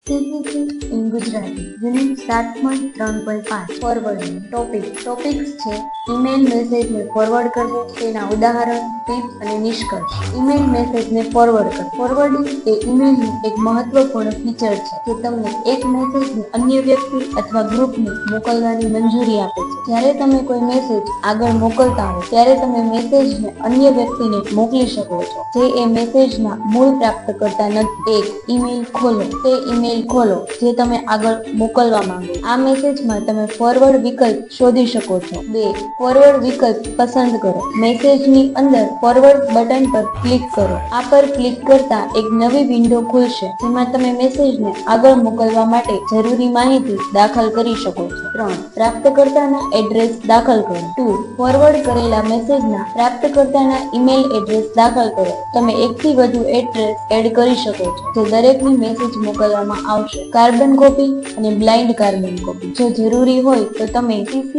CCC in Gujarati, Unit 7.3.5 forwarding topics છે email મેસેજને forward કરવો, તેના ઉદાહરણ, ટિપ્સ અને નિષ્કર્ષ. ઈમેલ મેસેજને ફોરવર્ડ કરવો. ફોરવર્ડિંગ એ ઈમેલનું એક મહત્વપૂર્ણ ફીચર છે જે તમને એક મેસેજને અન્ય વ્યક્તિ અથવા ગ્રુપને મોકલવાની મંજૂરી આપે છે. જ્યારે તમે કોઈ મેસેજ આગળ મોકલતા હો ત્યારે તમે મેસેજને અન્ય વ્યક્તિને મોકલી શકો છો જે એ મેસેજના મૂળ પ્રાપ્તકર્તા નથી. 1. ઈમેલ ખોલો. તે ઈમેલ ખોલો જે તમે આગળ મોકલવા માંગો. આ મેસેજમાં તમે ફોરવર્ડ વિકલ્પ શોધી શકો છો. 2. ફોરવર્ડ વિકલ્પ પસંદ કરો. મેસેજની અંદર ફોરવર્ડ બટન પર ક્લિક કરો. આ પર ક્લિક કરતા એક નવી વિન્ડો ખુલશે જેમાં તમે મેસેજને આગળ મોકલવા માટે જરૂરી માહિતી દાખલ કરી શકો છો. 3. પ્રાપ્તકર્તાના એડ્રેસ દાખલ કરો. 2. ફોરવર્ડ કરેલા મેસેજના પ્રાપ્તકર્તાના ઈમેલ એડ્રેસ દાખલ કરો. તમે એકથી વધુ એડ્રેસ એડ કરી શકો છો જે દરેકની મેસેજ મોકલવામાં આવશે. કાર્બન કોપી અને બ્લાઇન્ડ કાર્બન કોપી. જો જરૂરી હોય તો તમે CC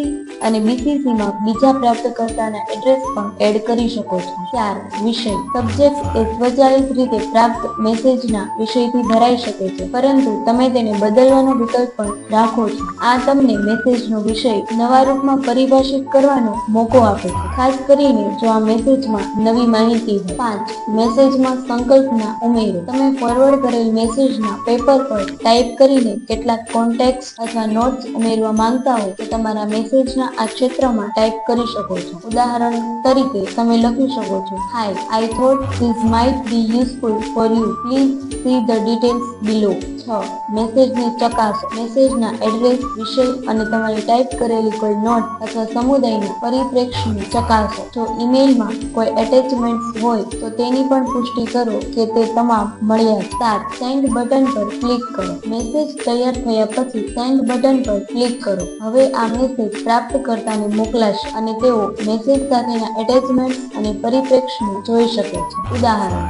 અને BCC માં બીજા પ્રાપ્તકર્તાના એડ્રેસ પણ એડ કરી શકો છો. 4. વિષય. સબ્જેક્ટ એ સ્વચાલિત રીતે પ્રાપ્ત મેસેજના વિષયથી ભરાઈ શકે છે, પરંતુ તમે તેને બદલવાનો વિકલ્પ પણ રાખો છો. આ તમને મેસેજનો વિષય નવા રૂપમાં પરિભાષિત કરવાનો મોકો આપે છે, ખાસ કરીને જો આ મેસેજમાં નવી માહિતી હોય. 5. મેસેજમાં સંકલ્પના ઉમેરો. તમે ફોરવર્ડ કરેલ મેસેજના પેપર પર ટાઈપ કરીને કેટલાક કોન્ટેક્ટ્સ અથવા નોટ્સ ઉમેરવા માંગતા હો તો તમારા મેસેજના આ ક્ષેત્રમાં ટાઈપ કરી શકો છો. ઉદાહરણ તરીકે તમે લખી શકો છો, Hi, I thought this might be useful for you. Please see the details below. 6. મેસેજને ચકાસો. મેસેજના એડ્રેસ, વિષય અને તમારી ટાઈપ કરેલી કોઈ નોટ અથવા સમુદાયના પરિપ્રેક્ષ્યને ચકાસો. જો ઈમેલમાં કોઈ એટેચમેન્ટ્સ હોય તો તેની પણ પુષ્ટિ કરો કે તે તમામ મળ્યા છે. 7. સેન્ડ બટન પર ક્લિક કરો. મેસેજ તૈયાર થયા પછી સેન્ડ બટન પર ક્લિક કરો. હવે આ મેસેજ પ્રાપ્તકર્તાને મોકલાશે અને તેઓ મેસેજ સાથેના એટેચમેન્ટ્સ અને પરિપ્રેક્ષ્યને જોઈ શકે છે. ઉદાહરણ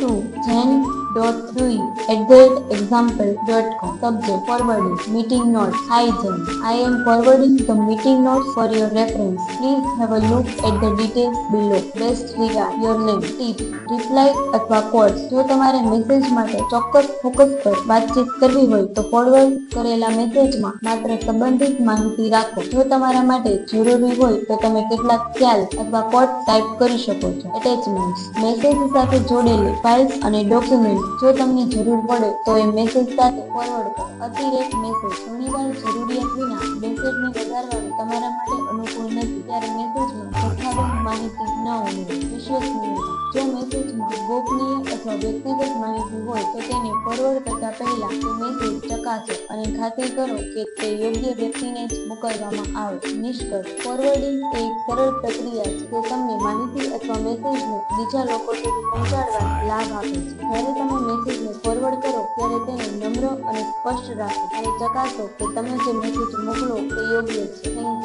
2. jen.rui@example.com. Subject: forwarding meeting notes. Hi Jen, I am forwarding the meeting notes for your reference. Please have a look at the details below. Best regards, your name. Tips: reply અથવા quotes. જો તમારે message માટે ચોક્કસ focus પર વાતચીત કરવી હોય તો ફોરવર્ડ કરેલા મેસેજમાં માત્ર સંબંધિત માહિતી રાખો. જો તમારા માટે જરૂરી હોય તો તમે કેટલાક ખ્યાલ અથવા કોટ ટાઈપ કરી શકો છો. એટેચમેન્ટ્સ: મેસેજ સાથે જોડેલી ફાઇલ્સ અને ડોક્યુમેન્ટ જો તમને જરૂર પડે તો એ મેસેજ સાથે ફોરવર્ડ કરો. અતિરેક મેસેજ: ઘણીવાર જરૂરિયાત વિના મેસેજને વધારવાનું તમારા માટે અનુકૂળ નથી, ત્યારે મેસેજમાં જથ્થાબંધ માહિતી ન ઉમેરો. વિશ્વસનીયતા: જો મેસેજમાં ગોપનીય અથવા વ્યક્તિગત માહિતી હોય તો તેને ફોરવર્ડ કરતા પહેલા તે મેસેજ ચકાસો અને ખાતરી કરો કે તે યોગ્ય વ્યક્તિને જ મોકલવામાં આવે. નિષ્કર્ષ: ફોરવર્ડિંગ એ એક સરળ પ્રક્રિયા છે જે તમને માહિતી અથવા મેસેજને બીજા લોકો સુધી પહોંચાડવાનો લાભ આપે છે. જ્યારે તમે મેસેજને ફોરવર્ડ કરો ત્યારે તેને નમ્ર અને સ્પષ્ટ રાખો અને ચકાસો કે તમે જે મેસેજ મોકલો તે યોગ્ય છે. Thank you.